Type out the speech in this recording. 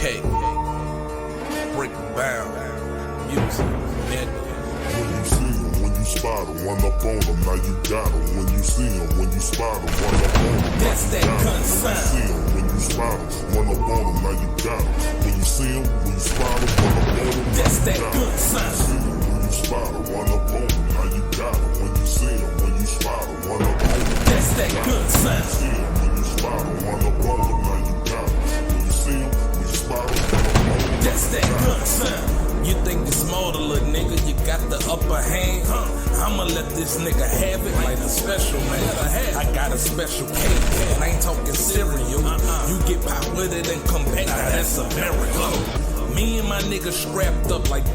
cake. Break it down. Music, nigga. When you see him, when you spot him, run up on him, now you got him. When you see him, when you spot him, run up on him. That's that gun When you sound. see him, when you spot him, run up on him, now you got him. When you see him, when you spot him, run up on him. That's that gun sound. When you spot him, run up on him, now you got him. When you see him, when you spot him, run up on him. That's that gun sound. See him, when you spot him, run up on him, now you got him. When you see him, when you spot him, run up on him. That's that gun sound. You think it's more to little nigga, you got the upper hand, I'ma let this nigga have it like a special man. I got a special cake, and I ain't talking cereal. You get pop with it and come back, now that's a miracle. Me and my niggas strapped up like